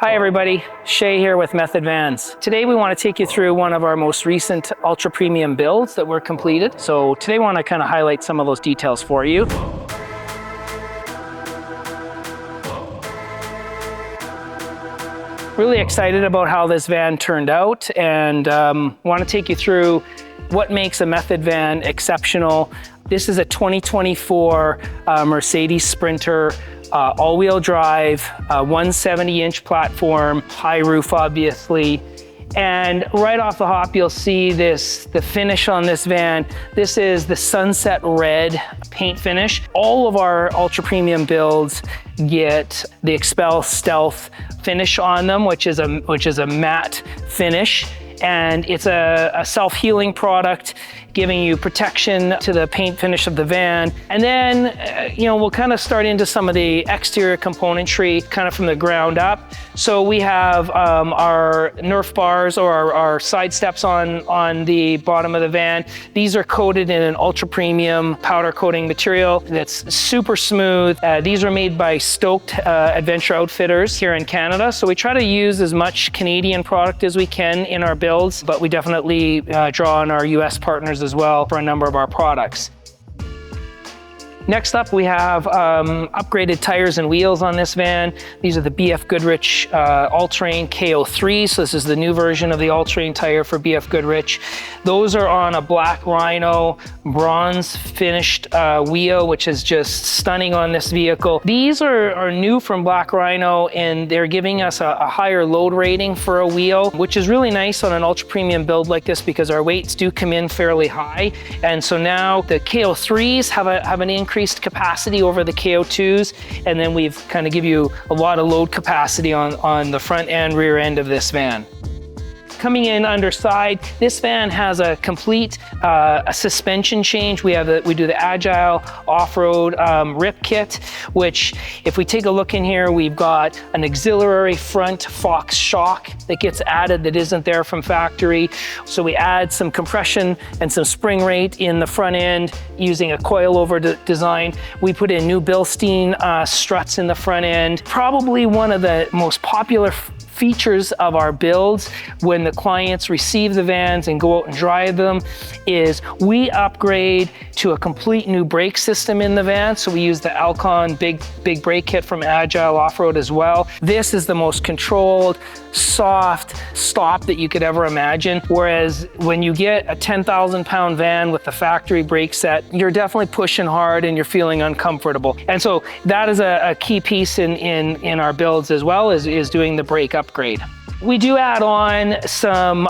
Hi everybody, Shay here with Method Vans. Today we want to take you through one of our most recent ultra premium builds that were completed. So today I want to kind of highlight some of those details for you. Really excited about how this van turned out, and want to take you through what makes a Method van exceptional. This is a 2024 Mercedes Sprinter, all-wheel drive, 170-inch platform, high roof obviously. And right off the hop, you'll see the finish on this van. This is the sunset red paint finish. All of our ultra premium builds get the Expel Stealth finish on them, which is a matte finish. And it's a self-healing product, giving you protection to the paint finish of the van. And then, we'll kind of start into some of the exterior componentry kind of from the ground up. So we have our Nerf bars, or our side steps on the bottom of the van. These are coated in an ultra premium powder coating material that's super smooth. These are made by Stoked Adventure Outfitters here in Canada. So we try to use as much Canadian product as we can in our builds, but we definitely draw on our US partners as well for a number of our products. Next up, we have upgraded tires and wheels on this van. These are the BF Goodrich All-Terrain KO3. So this is the new version of the all-terrain tire for BF Goodrich. Those are on a black rhino bronze finished wheel, which is just stunning on this vehicle. These are new from Black Rhino, and they're giving us a higher load rating for a wheel, which is really nice on an ultra premium build like this because our weights do come in fairly high. And so now the KO3s have an increased capacity over the KO2s, and then we've kind of give you a lot of load capacity on the front and rear end of this van. Coming in underside, this van has a complete a suspension change. We do the Agile off-road rip kit, which if we take a look in here, we've got an auxiliary front Fox shock that gets added that isn't there from factory. So we add some compression and some spring rate in the front end using a coilover design. We put in new Bilstein struts in the front end. Probably one of the most popular features of our builds when the clients receive the vans and go out and drive them is we upgrade to a complete new brake system in the van. So we use the Alcon big brake kit from Agile Off-Road as well. This is the most controlled, soft stop that you could ever imagine. Whereas when you get a 10,000 pound van with the factory brake set, you're definitely pushing hard and you're feeling uncomfortable. And so that is a key piece in our builds as well, is doing the brake upgrade. We do add on some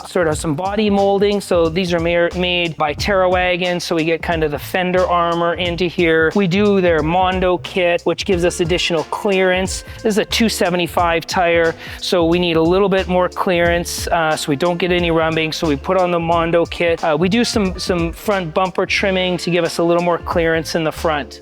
body molding. So these are made by TerraWagon. So we get kind of the fender armor into here. We do their Mondo kit, which gives us additional clearance. This is a 275 tire. So we need a little bit more clearance so we don't get any rubbing. So we put on the Mondo kit. We do some front bumper trimming to give us a little more clearance in the front.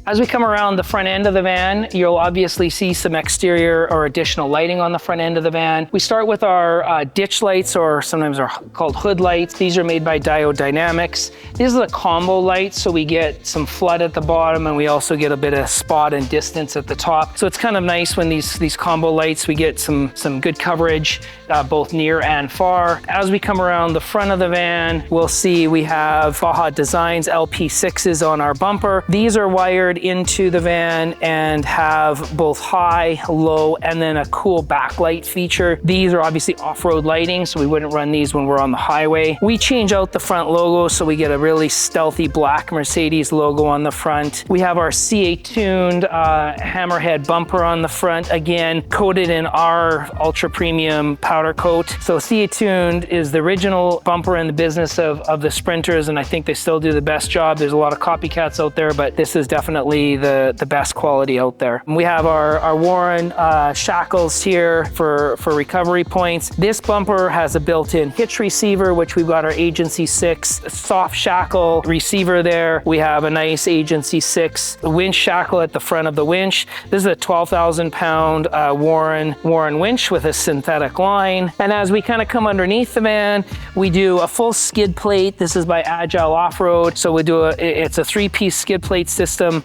As we come around the front end of the van, you'll obviously see some exterior or additional lighting on the front end of the van. We start with our ditch lights, or sometimes are called hood lights. These are made by Diode Dynamics. These are the combo lights, so we get some flood at the bottom and we also get a bit of spot and distance at the top. So it's kind of nice when these combo lights, we get some good coverage, both near and far. As we come around the front of the van, we'll see we have Baja Designs LP6s on our bumper. These are wired into the van and have both high, low, and then a cool backlight feature. These are obviously off-road lighting, so we wouldn't run these when we're on the highway. We change out the front logo, so we get a really stealthy black Mercedes logo on the front. We have our CA-tuned hammerhead bumper on the front, again, coated in our ultra premium powder coat. So CA-tuned is the original bumper in the business of the Sprinters, and I think they still do the best job. There's a lot of copycats out there, but this is definitely the best quality out there. We have our Warren shackles here for recovery points. This bumper has a built-in hitch receiver, which we've got our Agency 6 soft shackle receiver there. We have a nice Agency 6 winch shackle at the front of the winch. This is a 12,000 pound Warren winch with a synthetic line. And as we kind of come underneath the van, we do a full skid plate. This is by Agile Off-Road. So it's a 3-piece skid plate system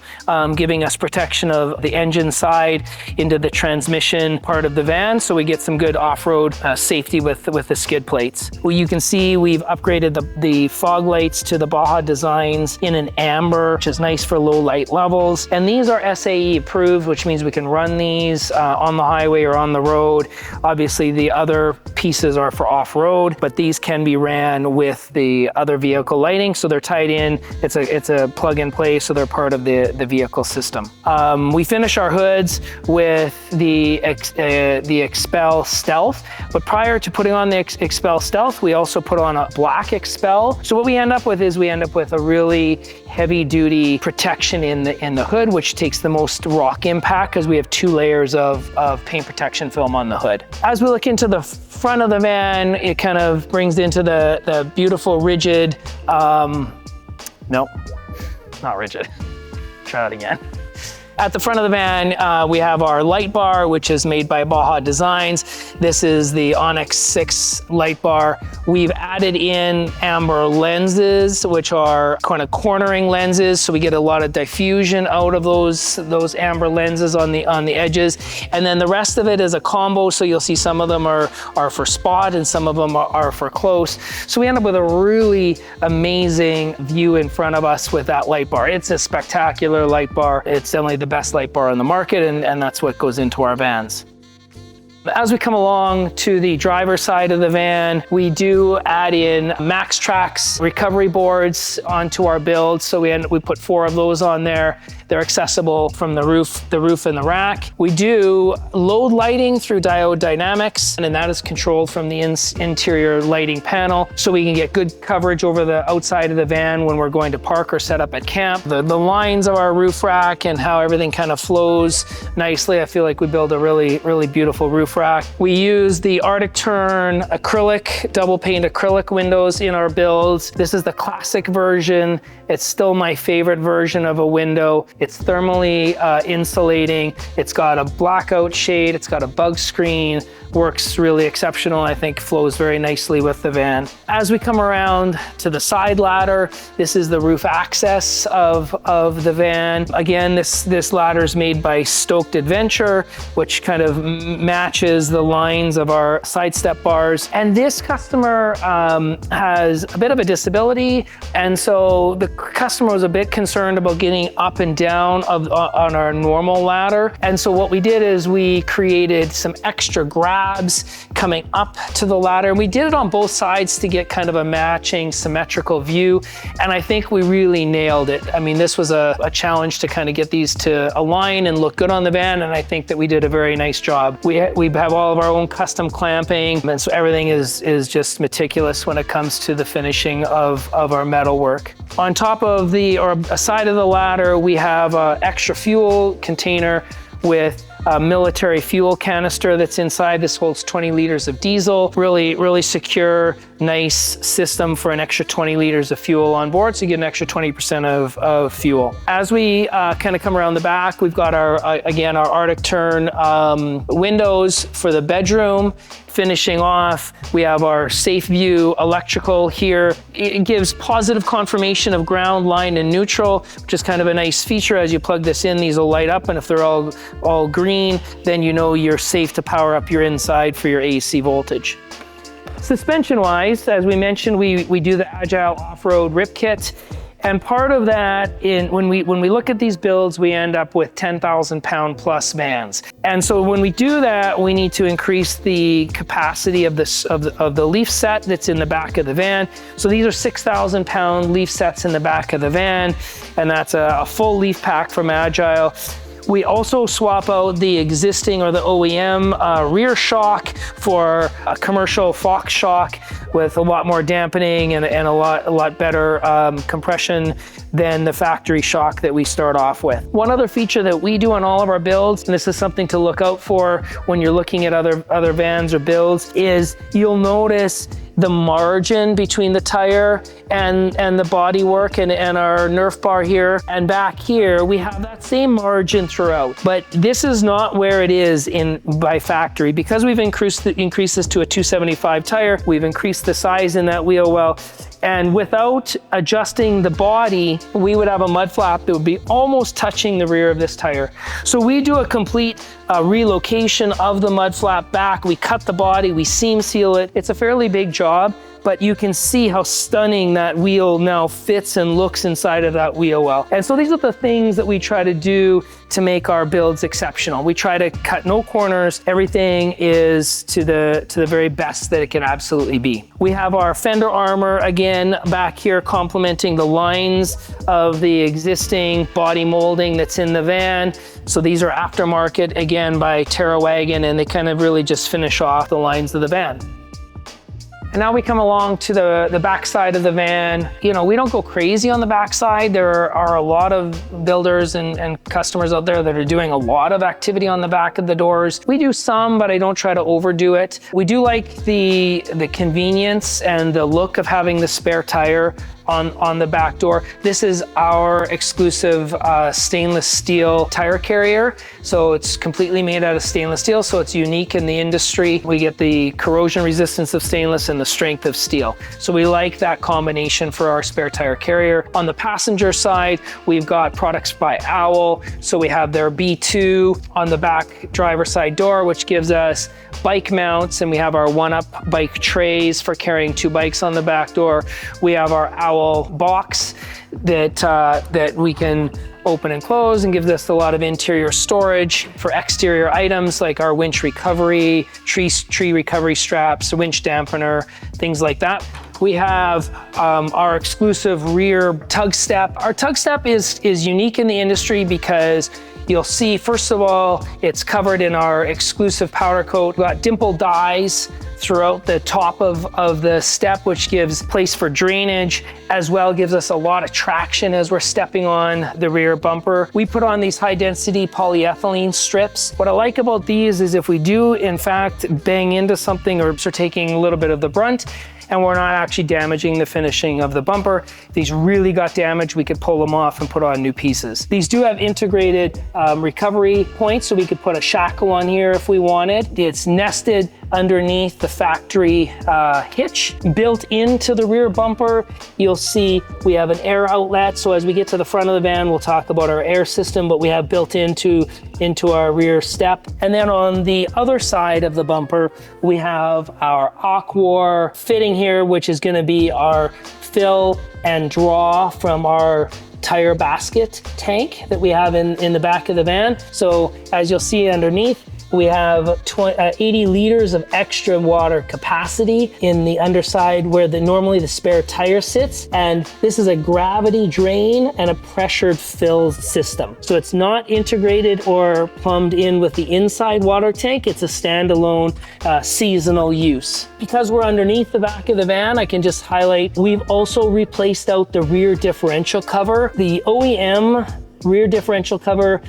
giving us protection of the engine side into the transmission part of the van, so we get some good off-road safety with the skid plates. Well, you can see we've upgraded the fog lights to the Baja designs in an amber, which is nice for low light levels. And these are SAE approved, which means we can run these on the highway or on the road. Obviously, the other pieces are for off-road, but these can be ran with the other vehicle lighting, so they're tied in. It's a plug and play, so they're part of the vehicle system. We finish our hoods with the Expel Stealth, but prior to putting on the Expel Stealth, we also put on a black Expel. So what we end up with is a really heavy-duty protection in the hood, which takes the most rock impact because we have 2 layers of paint protection film on the hood. As we look into the front of the van, it kind of brings into the beautiful rigid, nope, not rigid. Try that again. At the front of the van, we have our light bar, which is made by Baja Designs. This is the Onyx 6 light bar. We've added in amber lenses, which are kind of cornering lenses, so we get a lot of diffusion out of those amber lenses on the edges. And then the rest of it is a combo, so you'll see some of them are for spot and some of them are for close. So we end up with a really amazing view in front of us with that light bar. It's a spectacular light bar. It's definitely the best light bar on the market, and that's what goes into our vans. As we come along to the driver's side of the van, we do add in MaxTrax recovery boards onto our build. So we put 4 of those on there. They're accessible from the roof and the rack. We do load lighting through diode dynamics, and that is controlled from the interior lighting panel, so we can get good coverage over the outside of the van when we're going to park or set up at camp. The lines of our roof rack and how everything kind of flows nicely. I feel like we build a really, really beautiful roof rack. We use the Arctic Turn acrylic, double pane acrylic windows in our builds. This is the classic version. It's still my favorite version of a window. It's thermally insulating. It's got a blackout shade. It's got a bug screen. Works really exceptional. I think flows very nicely with the van. As we come around to the side ladder, this is the roof access of the van. Again, this ladder is made by Stoked Adventure, which kind of matches the lines of our side step bars. And this customer has a bit of a disability, and so the customer was a bit concerned about getting up and down on our normal ladder. And so what we did is we created some extra grabs coming up to the ladder. And we did it on both sides to get kind of a matching symmetrical view. And I think we really nailed it. I mean, this was a challenge to kind of get these to align and look good on the van. And I think that we did a very nice job. We have all of our own custom clamping. And so everything is just meticulous when it comes to the finishing of our metal work. On top of a side of the ladder, we have an extra fuel container with a military fuel canister that's inside. This holds 20 liters of diesel. Really, really secure, nice system for an extra 20 liters of fuel on board, so you get an extra 20% of fuel. As we kind of come around the back, we've got our Arctic Turn windows for the bedroom. Finishing off, we have our Safe View electrical here. It gives positive confirmation of ground, line, and neutral, which is kind of a nice feature. As you plug this in, these will light up, and if they're all green, then you know you're safe to power up your inside for your AC voltage. Suspension-wise, as we mentioned, we do the Agile Off-Road Rip Kit. And part of that, when we look at these builds, we end up with 10,000 pound plus vans. And so when we do that, we need to increase the capacity of the leaf set that's in the back of the van. So these are 6,000 pound leaf sets in the back of the van, and that's a full leaf pack from Agile. We also swap out the existing or the OEM rear shock for a commercial Fox shock with a lot more dampening and a lot better compression than the factory shock that we start off with. One other feature that we do on all of our builds, and this is something to look out for when you're looking at other vans or builds, is you'll notice the margin between the tire and the bodywork and our Nerf bar here and back here. We have that same margin throughout, but this is not where it is by factory. Because we've increased this to a 275 tire, we've increased the size in that wheel well, and without adjusting the body we would have a mud flap that would be almost touching the rear of this tire. So we do a complete relocation of the mud flap back. We cut the body, we seam seal it. It's a fairly big job, but you can see how stunning that wheel now fits and looks inside of that wheel well. And so these are the things that we try to do to make our builds exceptional. We try to cut no corners. Everything is to the very best that it can absolutely be. We have our fender armor, again, back here complementing the lines of the existing body molding that's in the van. So these are aftermarket, again, by TerraWagon, and they kind of really just finish off the lines of the van. And now we come along to the back side of the van. You know, we don't go crazy on the back side. There are a lot of builders and customers out there that are doing a lot of activity on the back of the doors. We do some, but I don't try to overdo it. We do like the convenience and the look of having the spare tire on the back door. This is our exclusive stainless steel tire carrier. So it's completely made out of stainless steel, so it's unique in the industry. We get the corrosion resistance of stainless and the strength of steel. So we like that combination for our spare tire carrier. On the passenger side, we've got products by Owl. So we have their B2 on the back driver side door, which gives us bike mounts, and we have our one-up bike trays for carrying 2 bikes on the back door. We have our Owl box that we can open and close, and gives us a lot of interior storage for exterior items like our winch recovery, tree recovery straps, winch dampener, things like that. We have our exclusive rear tug step. Our tug step is unique in the industry because you'll see, first of all, it's covered in our exclusive powder coat. We've got dimple dies throughout the top of the step, which gives place for drainage, as well gives us a lot of traction as we're stepping on the rear bumper. We put on these high density polyethylene strips. What I like about these is if we do in fact bang into something or start taking a little bit of the brunt, and we're not actually damaging the finishing of the bumper. If these really got damaged, we could pull them off and put on new pieces. These do have integrated recovery points, so we could put a shackle on here if we wanted. It's nested underneath the factory hitch. Built into the rear bumper, you'll see we have an air outlet. So as we get to the front of the van, we'll talk about our air system, but we have built into our rear step. And then on the other side of the bumper, we have our Aquar fitting here, which is going to be our fill and draw from our tire basket tank that we have in the back of the van. So as you'll see underneath, we have 80 liters of extra water capacity in the underside where normally the spare tire sits. And this is a gravity drain and a pressured fill system. So it's not integrated or plumbed in with the inside water tank. It's a standalone seasonal use. Because we're underneath the back of the van, I can just highlight, we've also replaced out the rear differential cover. The OEM rear differential cover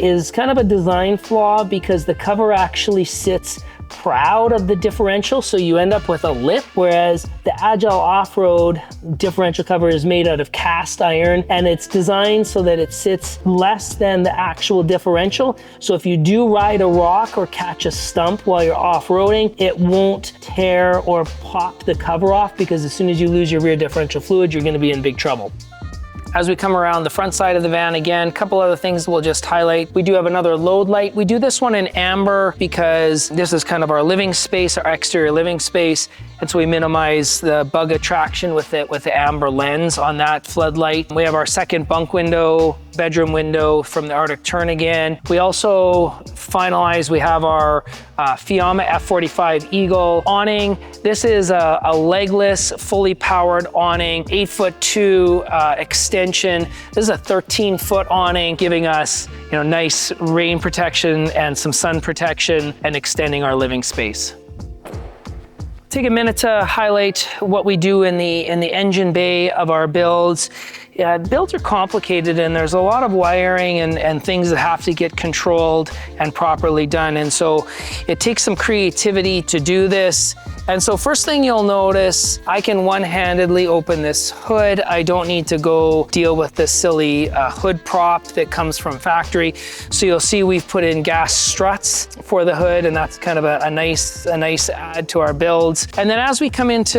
is kind of a design flaw because the cover actually sits proud of the differential, so you end up with a lip, whereas the Agile Off-Road differential cover is made out of cast iron, and it's designed so that it sits less than the actual differential. So if you do ride a rock or catch a stump while you're off-roading, it won't tear or pop the cover off, because as soon as you lose your rear differential fluid, you're going to be in big trouble. As we come around the front side of the van, again, a couple other things we'll just highlight. We do have another load light. We do this one in amber because this is kind of our living space, our exterior living space. And so we minimize the bug attraction with the amber lens on that floodlight. We have our second bunk window, bedroom window from the Arctic Tern again. We also finalized, we have our Fiamma F45 Eagle awning. This is a legless, fully powered awning, 8'2" extension. This is a 13-foot awning, giving us nice rain protection and some sun protection and extending our living space. Take a minute to highlight what we do in the engine bay of our builds. Builds are complicated, and there's a lot of wiring and things that have to get controlled and properly done. And so it takes some creativity to do this. And so first thing you'll notice, I can one-handedly open this hood. I don't need to go deal with the silly hood prop that comes from factory. So you'll see we've put in gas struts for the hood, and that's kind of a nice add to our builds. And then as we come into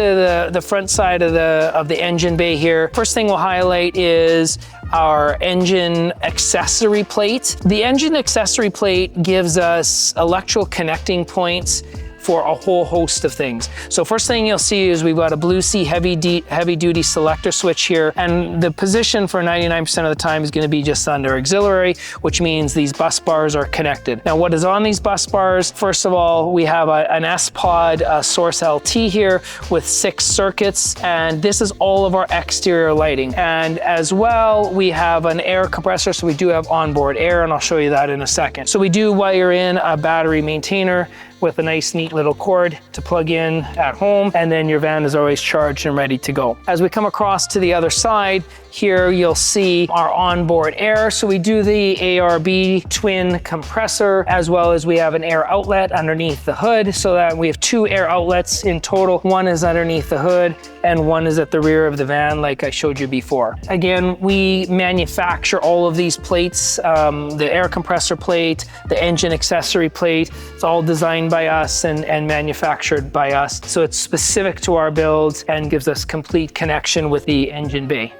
the front side of the engine bay here, first thing we'll highlight right is our engine accessory plate. The engine accessory plate gives us electrical connecting points for a whole host of things. So first thing you'll see is we've got a Blue Sea heavy duty selector switch here, and the position for 99% of the time is going to be just under auxiliary, which means these bus bars are connected. Now what is on these bus bars? First of all, we have an S-Pod Source LT here with 6 circuits, and this is all of our exterior lighting. And as well, we have an air compressor, so we do have onboard air, and I'll show you that in a second. So we do wire in a battery maintainer with a nice neat little cord to plug in at home, and then your van is always charged and ready to go. As we come across to the other side, here you'll see our onboard air. So we do the ARB twin compressor, as well as we have an air outlet underneath the hood, so that we have 2 air outlets in total. One is underneath the hood and one is at the rear of the van, like I showed you before. Again, we manufacture all of these plates, the air compressor plate, the engine accessory plate. It's all designed by us and manufactured by us. So it's specific to our builds and gives us complete connection with the engine bay.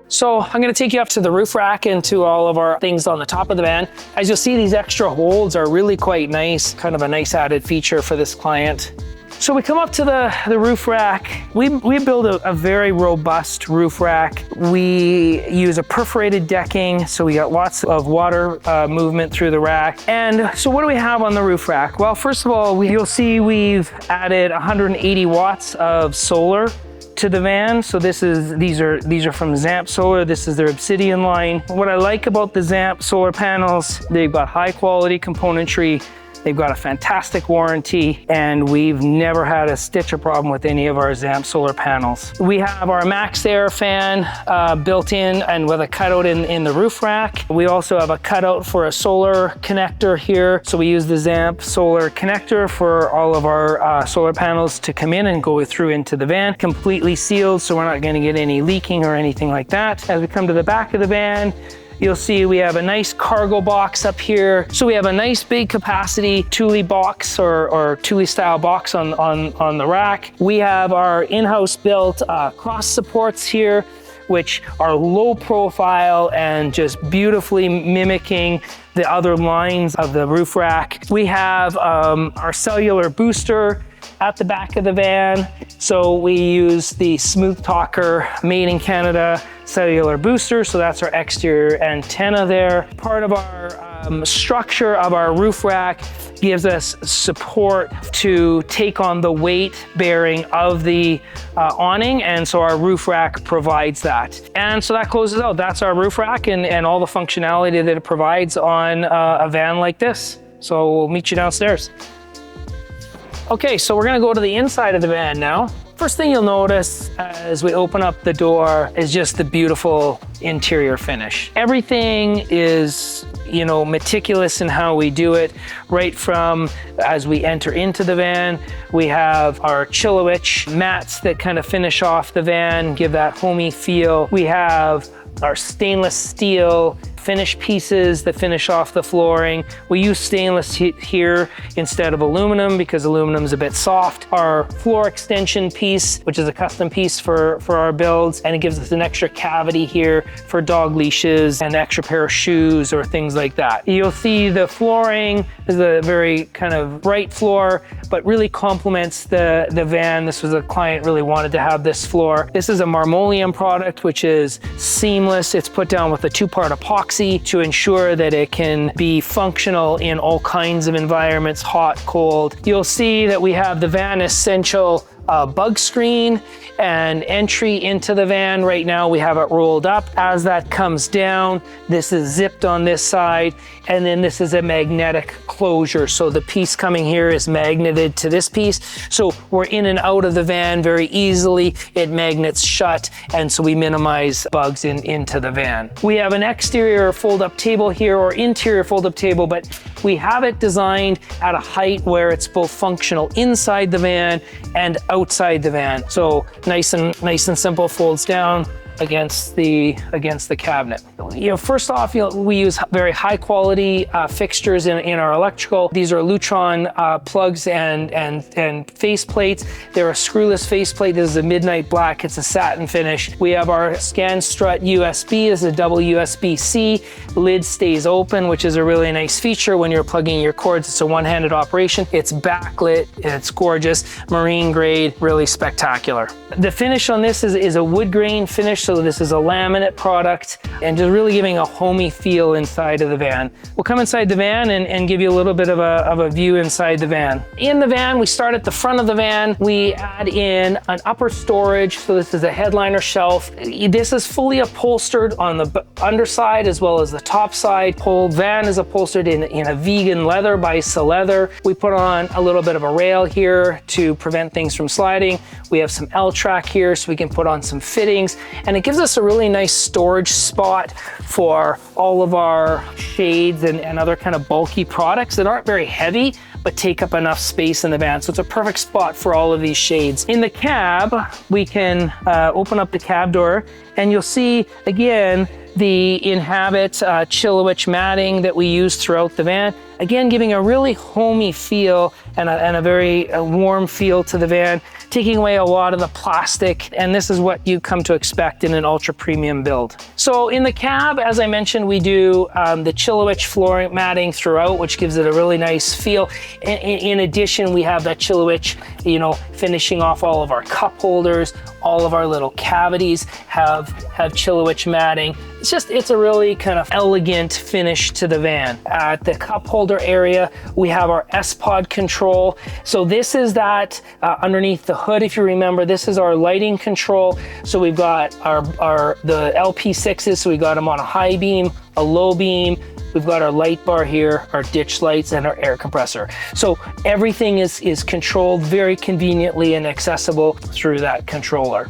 So I'm going to take you up to the roof rack and to all of our things on the top of the van. As you'll see, these extra holds are really quite nice, kind of a nice added feature for this client. So we come up to the roof rack. We build a very robust roof rack. We use a perforated decking, so we got lots of water movement through the rack. And so what do we have on the roof rack? Well, first of all, you'll see we've added 180 watts of solar to the van. So these are from Zamp Solar. This is their Obsidian line. What I like about the Zamp solar panels, they've got high quality componentry. They've got a fantastic warranty, and we've never had a stitch of problem with any of our Zamp solar panels. We have our Max Air fan built in and with a cutout in the roof rack. We also have a cutout for a solar connector here. So we use the Zamp solar connector for all of our solar panels to come in and go through into the van. Completely sealed, so we're not going to get any leaking or anything like that. As we come to the back of the van, you'll see we have a nice cargo box up here. So we have a nice big capacity Thule box or Thule style box on the rack. We have our in-house built cross supports here, which are low profile and just beautifully mimicking the other lines of the roof rack. We have our cellular booster at the back of the van. So we use the Smooth Talker made in Canada cellular booster. So that's our exterior antenna there. Part of our structure of our roof rack gives us support to take on the weight bearing of the awning, and so our roof rack provides that. And so that closes out. That's our roof rack and all the functionality that it provides on a van like this. So we'll meet you downstairs. Okay, so we're gonna go to the inside of the van now. First thing you'll notice as we open up the door is just the beautiful interior finish. Everything is, meticulous in how we do it. Right from as we enter into the van, we have our Chillowitch mats that kind of finish off the van, give that homey feel. We have our stainless steel finish pieces that finish off the flooring. We use stainless here instead of aluminum because aluminum is a bit soft. Our floor extension piece, which is a custom piece for our builds, and it gives us an extra cavity here for dog leashes and extra pair of shoes or things like that. You'll see the flooring is a very kind of bright floor, but really complements the van. This was a client really wanted to have this floor. This is a Marmoleum product, which is seamless. It's put down with a 2-part epoxy to ensure that it can be functional in all kinds of environments, hot, cold. You'll see that we have the Van Essential bug screen and entry into the van. Right now we have it rolled up. As that comes down, this is zipped on this side, and then this is a magnetic closure. So the piece coming here is magneted to this piece. So we're in and out of the van very easily. It magnets shut, and so we minimize bugs into the van. We have an exterior fold-up table here, or interior fold-up table, but we have it designed at a height where it's both functional inside the van and outside the van. So nice and simple, folds down, against the cabinet. You know, first off, you know, we use very high quality fixtures in our electrical. These are Lutron plugs and face plates. They're a screwless face plate. This is a midnight black. It's a satin finish. We have our scan strut USB. This is a double USB-C. Lid stays open, which is a really nice feature when you're plugging your cords. It's a one-handed operation. It's backlit. It's gorgeous. Marine grade, really spectacular. The finish on this is a wood grain finish, so this is a laminate product, and just really giving a homey feel inside of the van. We'll come inside the van and give you a little bit of a view inside the van. In the van, we start at the front of the van. We add in an upper storage, so this is a headliner shelf. This is fully upholstered on the underside as well as the top side. Whole van is upholstered in a vegan leather by Leather. We put on a little bit of a rail here to prevent things from sliding. We have some L-track here so we can put on some fittings, and it gives us a really nice storage spot for all of our shades and other kind of bulky products that aren't very heavy but take up enough space in the van. So it's a perfect spot for all of these shades. In the cab, we can open up the cab door, and you'll see again the Inhabit Chilowich matting that we use throughout the van. Again, giving a really homey feel and a very warm feel to the van, taking away a lot of the plastic, and this is what you come to expect in an ultra premium build. So in the cab, as I mentioned, we do the Chilowich flooring matting throughout, which gives it a really nice feel. In addition, we have that Chilowich, you know, finishing off all of our cup holders. All of our little cavities have Chilowich matting. It's a really kind of elegant finish to the van. At the cup holder area, we have our S-Pod control. So this is that underneath the hood, if you remember, this is our lighting control. So we've got the LP6s, so we got them on a high beam, a low beam. We've got our light bar here, our ditch lights, and our air compressor. So everything is controlled very conveniently and accessible through that controller.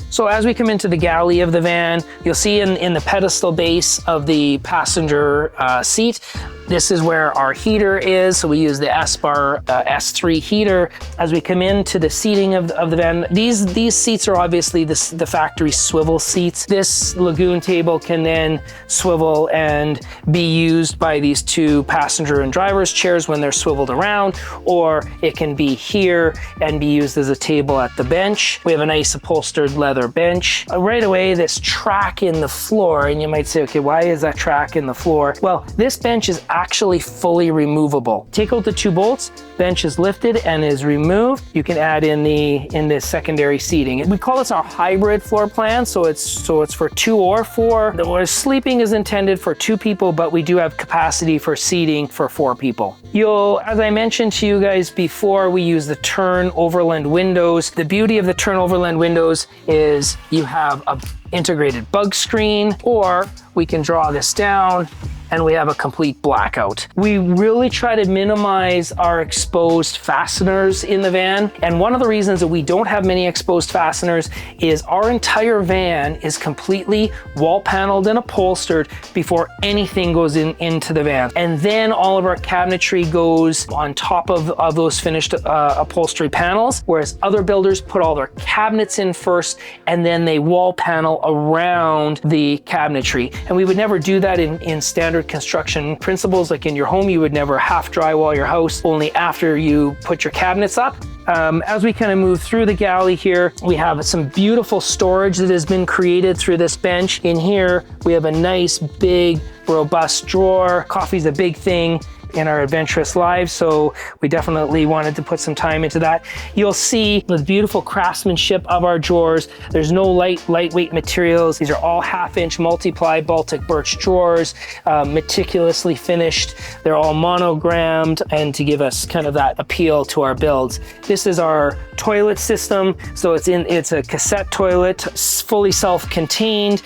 So as we come into the galley of the van, you'll see in the pedestal base of the passenger seat, this is where our heater is. So we use the S-Bar S3 heater. As we come into the seating of the van, these seats are obviously the factory swivel seats. This Lagoon table can then swivel and be used by these two passenger and driver's chairs when they're swiveled around, or it can be here and be used as a table at the bench. We have a nice upholstered leather bench. Right away, this track in the floor, and you might say, okay, why is that track in the floor? Well, this bench is actually fully removable. Take out the two bolts, bench is lifted and is removed. You can add in the secondary seating. We call this our hybrid floor plan, so it's for 2 or 4. The sleeping is intended for 2 people, but we do have capacity for seating for 4 people. As I mentioned to you guys before, we use the turn overland windows. The beauty of the turn overland windows is you have a integrated bug screen, or we can draw this down and we have a complete blackout. We really try to minimize our exposed fasteners in the van. And one of the reasons that we don't have many exposed fasteners is our entire van is completely wall paneled and upholstered before anything goes into the van. And then all of our cabinetry goes on top of those finished upholstery panels, whereas other builders put all their cabinets in first and then they wall panel around the cabinetry. And we would never do that in standard construction principles. Like in your home, you would never half drywall your house only after you put your cabinets up. As we kind of move through the galley here, we have some beautiful storage that has been created through this bench. In here, we have a nice big robust drawer. Coffee's a big thing in our adventurous lives, so we definitely wanted to put some time into that. You'll see the beautiful craftsmanship of our drawers. There's no lightweight materials. These are all 1/2-inch multi-ply Baltic birch drawers, meticulously finished. They're all monogrammed, and to give us kind of that appeal to our builds. This is our toilet system. So it's a cassette toilet, fully self-contained,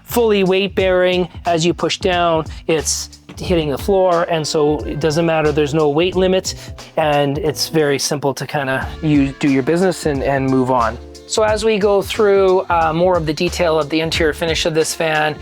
fully weight-bearing. As you push down, it's hitting the floor, and so it doesn't matter, there's no weight limit, and it's very simple to kind of do your business and move on. So as we go through more of the detail of the interior finish of this van,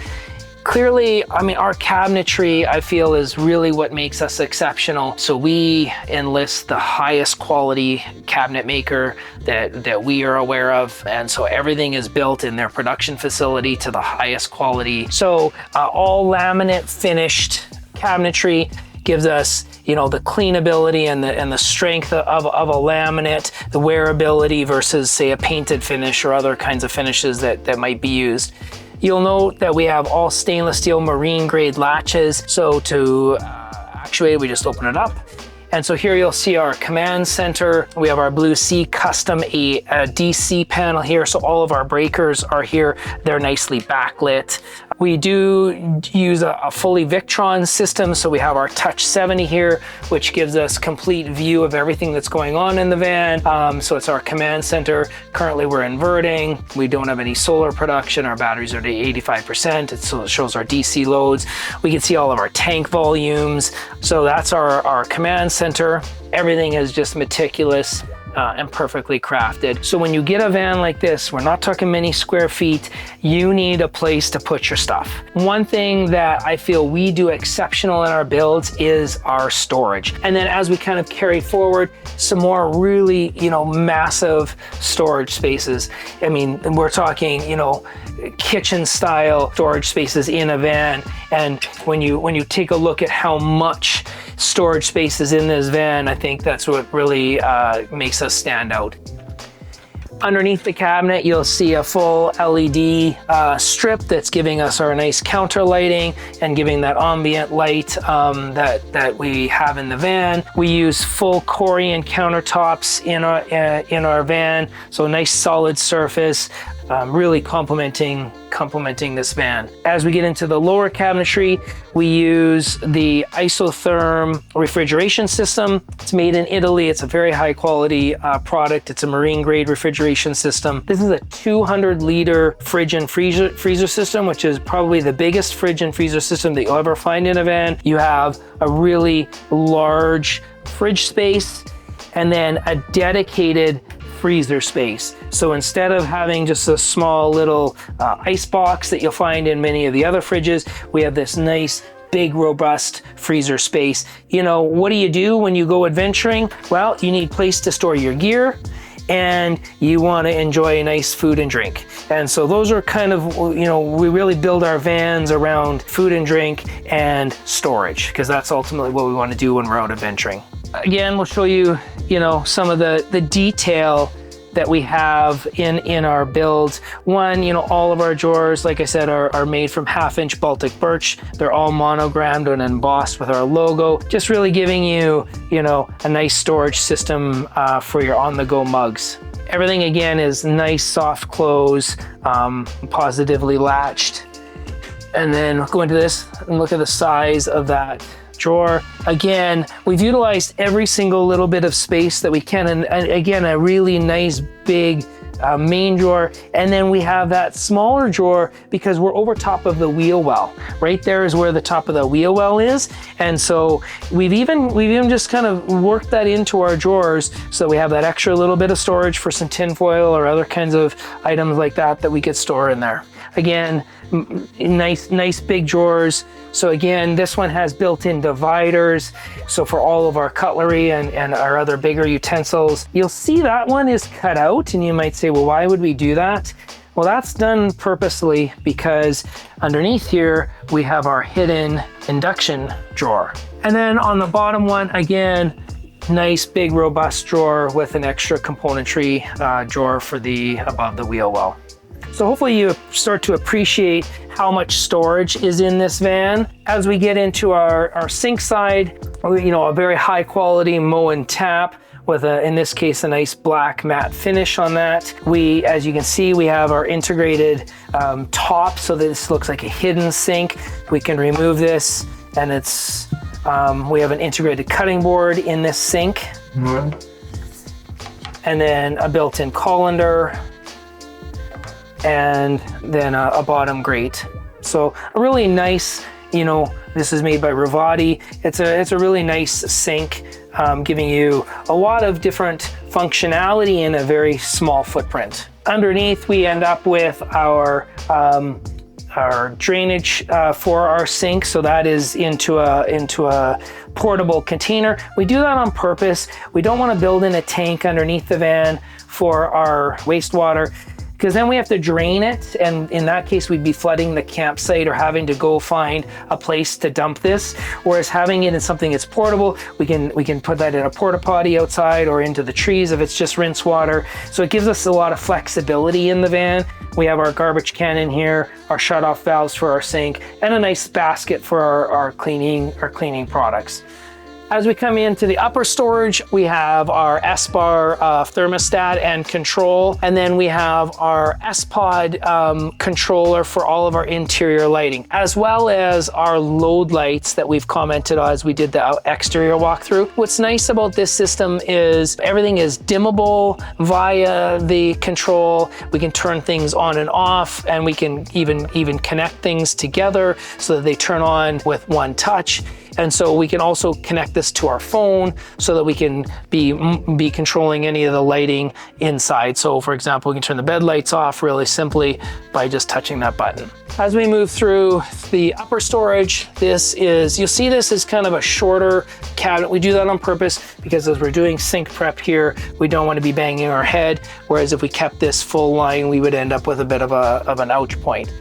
Clearly, I mean, our cabinetry, I feel, is really what makes us exceptional. So we enlist the highest quality cabinet maker that we are aware of. And so everything is built in their production facility to the highest quality. So all laminate finished cabinetry gives us, you know, the cleanability and the strength of a laminate, the wearability versus, say, a painted finish or other kinds of finishes that might be used. You'll note that we have all stainless steel marine grade latches. So to actuate, we just open it up. And so here you'll see our command center. We have our Blue Sea custom a DC panel here. So all of our breakers are here. They're nicely backlit. We do use a fully Victron system. So we have our Touch 70 here, which gives us complete view of everything that's going on in the van. So it's our command center. Currently we're inverting. We don't have any solar production. Our batteries are to 85%. So it shows our DC loads. We can see all of our tank volumes. So that's our command center. Everything is just meticulous and perfectly crafted. So when you get a van like this, we're not talking many square feet, you need a place to put your stuff. One thing that I feel we do exceptional in our builds is our storage. And then as we kind of carry forward, some more really, you know, massive storage spaces. I mean, we're talking, you know, kitchen style storage spaces in a van. And when you take a look at how much storage space is in this van, I think that's what really makes us stand out. Underneath the cabinet, you'll see a full LED strip that's giving us our nice counter lighting and giving that ambient light that we have in the van. We use full Corian countertops in our van, so nice solid surface. Really complementing this van. As we get into the lower cabinetry, we use the isotherm refrigeration system. It's made in Italy. It's a very high quality product. It's a marine grade refrigeration system. This is a 200-liter fridge and freezer system, which is probably the biggest fridge and freezer system that you'll ever find in a van. You have a really large fridge space and then a dedicated freezer space. So instead of having just a small little ice box that you'll find in many of the other fridges, we have this nice big robust freezer space. You know, what do you do when you go adventuring? Well, you need a place to store your gear and you want to enjoy a nice food and drink. And so those are kind of, you know, we really build our vans around food and drink and storage, because that's ultimately what we want to do when we're out adventuring. Again, we'll show you, you know, some of the detail that we have in our builds. One, you know, all of our drawers, like I said, are made from 1/2-inch Baltic birch. They're all monogrammed and embossed with our logo, just really giving you, you know, a nice storage system for your on-the-go mugs. Everything, again, is nice, soft close, positively latched. And then go into this and look at the size of that drawer. Again, we've utilized every single little bit of space that we can, and again, a really nice big main drawer. And then we have that smaller drawer because we're over top of the wheel well. Right there is where the top of the wheel well is. And so we've even just kind of worked that into our drawers so we have that extra little bit of storage for some tin foil or other kinds of items like that we could store in there. Again, nice big drawers. So again, this one has built-in dividers. So for all of our cutlery and our other bigger utensils, you'll see that one is cut out and you might say, well, why would we do that? Well, that's done purposely because underneath here, we have our hidden induction drawer. And then on the bottom one, again, nice big robust drawer with an extra componentry drawer for the above the wheel well. So hopefully you start to appreciate how much storage is in this van. As we get into our sink side, you know, a very high quality Moen tap with in this case, a nice black matte finish on that. As you can see, we have our integrated top, so this looks like a hidden sink. We can remove this and we have an integrated cutting board in this sink. Mm-hmm. And then a built-in colander, and then a bottom grate. So a really nice, you know, this is made by Rivati. It's a really nice sink, giving you a lot of different functionality in a very small footprint. Underneath, we end up with our our drainage for our sink. So that is into a portable container. We do that on purpose. We don't want to build in a tank underneath the van for our wastewater, because then we have to drain it, and in that case we'd be flooding the campsite or having to go find a place to dump this. Whereas having it in something that's portable, we can put that in a porta potty outside or into the trees if it's just rinse water. So it gives us a lot of flexibility in the van. We have our garbage can in here, our shut-off valves for our sink, and a nice basket for our cleaning products. As we come into the upper storage, we have our S-Bar thermostat and control, and then we have our S-Pod controller for all of our interior lighting, as well as our load lights that we've commented on as we did the exterior walkthrough. What's nice about this system is everything is dimmable via the control. We can turn things on and off, and we can even connect things together so that they turn on with one touch. And so we can also connect this to our phone so that we can be controlling any of the lighting inside. So for example, we can turn the bed lights off really simply by just touching that button. As we move through the upper storage, you'll see this is kind of a shorter cabinet. We do that on purpose because as we're doing sink prep here, we don't want to be banging our head. Whereas if we kept this full line, we would end up with a bit of an ouch point.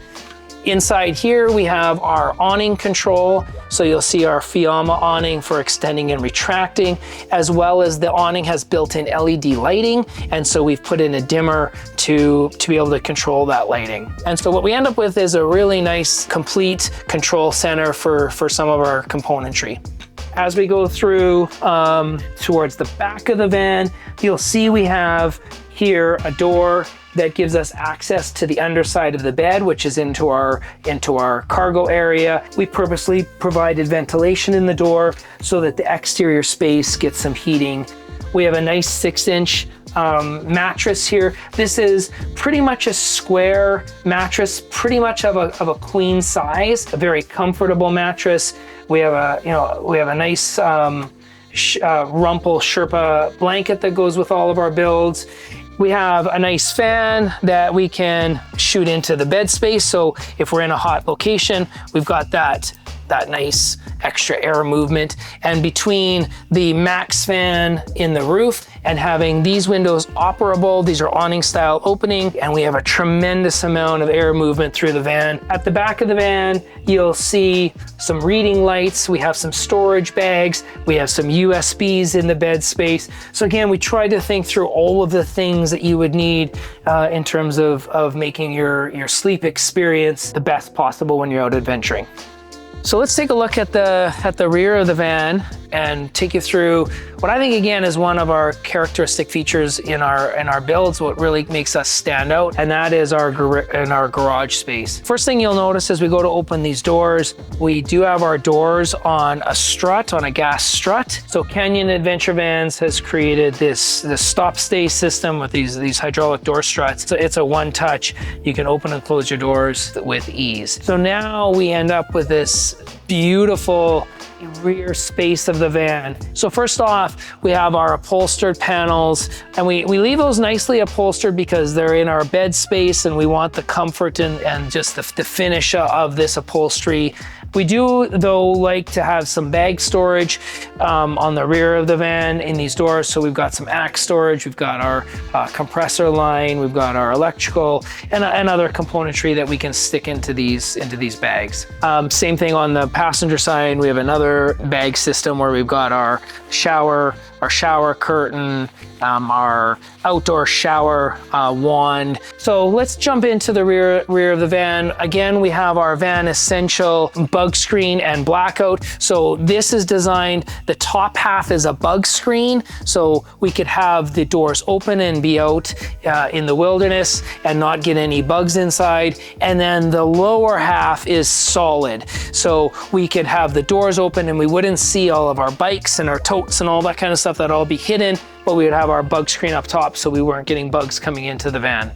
Inside here, we have our awning control. So you'll see our Fiamma awning for extending and retracting, as well as the awning has built-in LED lighting. And so we've put in a dimmer to be able to control that lighting. And so what we end up with is a really nice, complete control center for some of our componentry. As we go through towards the back of the van, you'll see we have here a door that gives us access to the underside of the bed, which is into our cargo area. We purposely provided ventilation in the door so that the exterior space gets some heating. We have a nice 6-inch mattress here. This is pretty much a square mattress, pretty much of a queen size, a very comfortable mattress. We have a nice Rumpel Sherpa blanket that goes with all of our builds. We have a nice fan that we can shoot into the bed space. So if we're in a hot location, we've got that nice extra air movement. And between the max fan in the roof and having these windows operable, these are awning style opening, and we have a tremendous amount of air movement through the van. At the back of the van, you'll see some reading lights. We have some storage bags. We have some USBs in the bed space. So again, we tried to think through all of the things that you would need in terms of making your sleep experience the best possible when you're out adventuring. So let's take a look at the rear of the van and take you through what I think again is one of our characteristic features in our builds, what really makes us stand out, and that is our garage space. First thing you'll notice as we go to open these doors, we do have our doors on a strut, on a gas strut. So Canyon Adventure Vans has created this stop stay system with these hydraulic door struts. So it's a one touch. You can open and close your doors with ease. So now we end up with this beautiful rear space of the van. So first off, we have our upholstered panels, and we leave those nicely upholstered because they're in our bed space and we want the comfort and just the finish of this upholstery. We do, though, like to have some bag storage on the rear of the van in these doors. So we've got some axe storage, we've got our compressor line, we've got our electrical and other componentry that we can stick into these bags. Same thing on the passenger side. We have another bag system where we've got our shower curtain, our outdoor shower wand. So let's jump into the rear of the van. Again, we have our Van Essential bug screen and blackout. So this is designed, the top half is a bug screen, so we could have the doors open and be out in the wilderness and not get any bugs inside. And then the lower half is solid. So we could have the doors open and we wouldn't see all of our bikes and our totes and all that kind of stuff. That'd all be hidden, but we would have our bug screen up top so we weren't getting bugs coming into the van.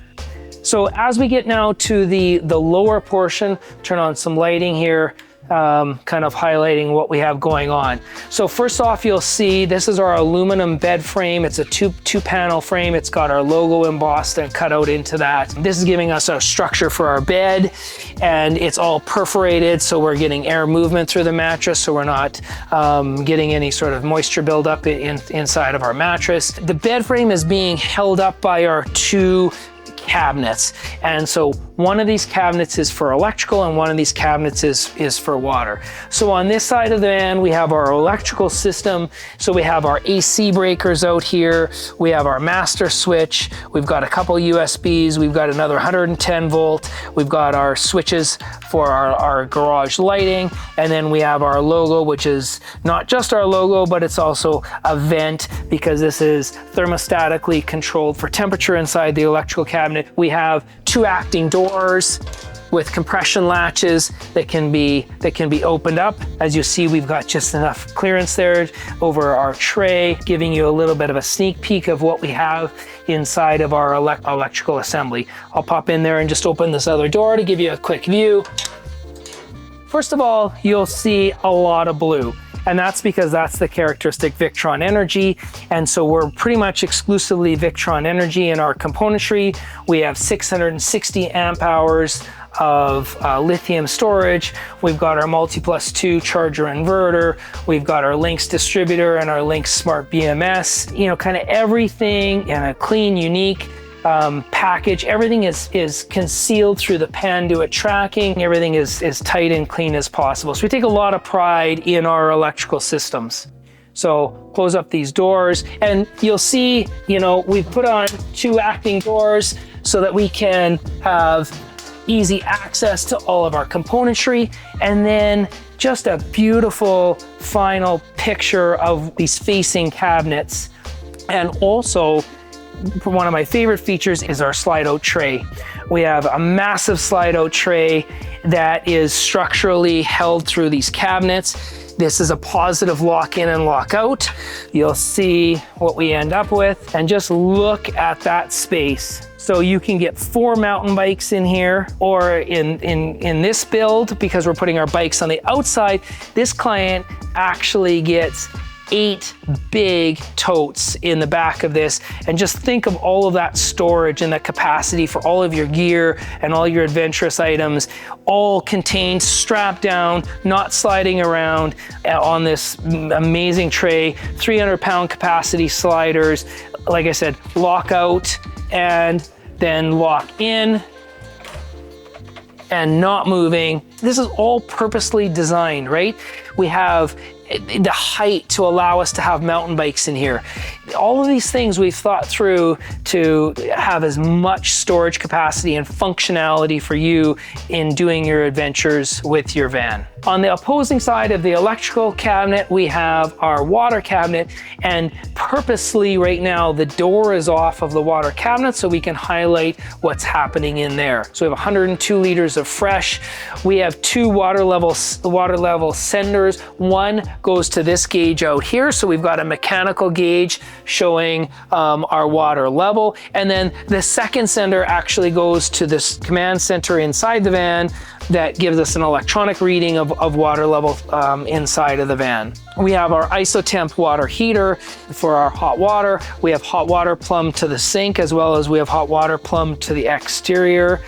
So as we get now to the lower portion, turn on some lighting here. kind of highlighting what we have going on. So first off, you'll see this is our aluminum bed frame. It's a two panel frame. It's got our logo embossed and cut out into that. This is giving us our structure for our bed, and it's all perforated, so we're getting air movement through the mattress, so we're not getting any sort of moisture buildup inside of our mattress. The bed frame is being held up by our two cabinets, and so one of these cabinets is for electrical and one of these cabinets is for water. So on this side of the van we have our electrical system. So we have our AC breakers out here, we have our master switch, we've got a couple USBs, we've got another 110 volt, we've got our switches for our garage lighting, and then we have our logo, which is not just our logo, but it's also a vent because this is thermostatically controlled for temperature inside the electrical cabinet. We have two acting doors with compression latches that can be opened up. As you see, we've got just enough clearance there over our tray, giving you a little bit of a sneak peek of what we have inside of our electrical assembly. I'll pop in there and just open this other door to give you a quick view. First of all, you'll see a lot of blue. And that's because that's the characteristic Victron energy. And so we're pretty much exclusively Victron energy in our componentry. We have 660 amp hours of lithium storage. We've got our multi+2 charger inverter. We've got our Lynx distributor and our Lynx smart BMS. You know, kind of everything in a clean, unique package. Everything is concealed through the Panduit tracking. Everything is tight and clean as possible. So we take a lot of pride in our electrical systems. So close up these doors and you'll see, you know, we've put on two acting doors so that we can have easy access to all of our componentry, and then just a beautiful final picture of these facing cabinets. And also, one of my favorite features is our slide out tray. We have a massive slide out tray that is structurally held through these cabinets. This is a positive lock in and lock out. You'll see what we end up with, and just look at that space. So you can get 4 mountain bikes in here, or in this build, because we're putting our bikes on the outside, this client actually gets 8 big totes in the back of this. And just think of all of that storage and that capacity for all of your gear and all your adventurous items, all contained, strapped down, not sliding around on this amazing tray. 300-pound capacity sliders, like I said, lock out and then lock in and not moving. This is all purposely designed, right? We have the height to allow us to have mountain bikes in here. All of these things we've thought through to have as much storage capacity and functionality for you in doing your adventures with your van. On the opposing side of the electrical cabinet, we have our water cabinet, and purposely right now the door is off of the water cabinet so we can highlight what's happening in there. So we have 102 liters of fresh. We have 2 water level senders. One goes to this gauge out here, so we've got a mechanical gauge showing our water level, and then the second sender actually goes to this command center inside the van that gives us an electronic reading of water level inside of the van. We have our IsoTemp water heater for our hot water. We have hot water plumbed to the sink, as well as we have hot water plumbed to the exterior.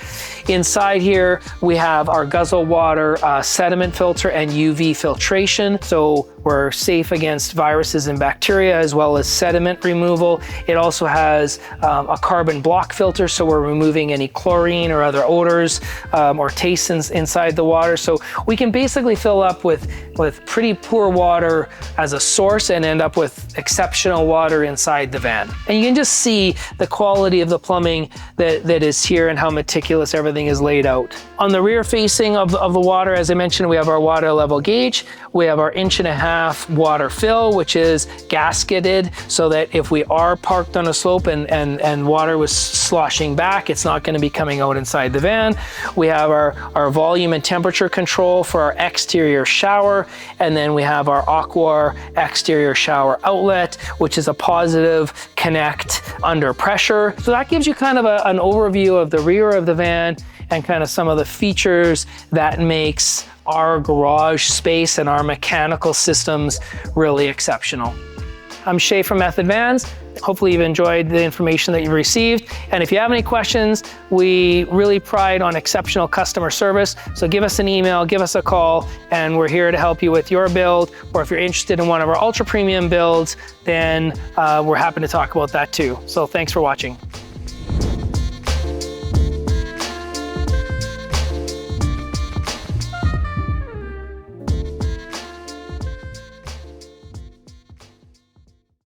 Inside here, we have our guzzle water sediment filter and UV filtration. So we're safe against viruses and bacteria, as well as sediment removal. It also has a carbon block filter, so we're removing any chlorine or other odors or tastes inside the water. So we can basically fill up with pretty poor water as a source and end up with exceptional water inside the van. And you can just see the quality of the plumbing that is here and how meticulous everything is laid out. On the rear facing of the water, as I mentioned, we have our water level gauge. We have our 1.5-inch water fill, which is gasketed, so that if we are parked on a slope and water was sloshing back, it's not going to be coming out inside the van. We have our volume and temperature control for our exterior shower, and then we have our Aquar exterior shower outlet, which is a positive connect under pressure. So that gives you kind of an overview of the rear of the van and kind of some of the features that makes our garage space and our mechanical systems really exceptional. I'm Shay from Method Vans. Hopefully you've enjoyed the information that you've received. And if you have any questions, we really pride on exceptional customer service. So give us an email, give us a call, and we're here to help you with your build. Or if you're interested in one of our ultra premium builds, then we're happy to talk about that too. So thanks for watching.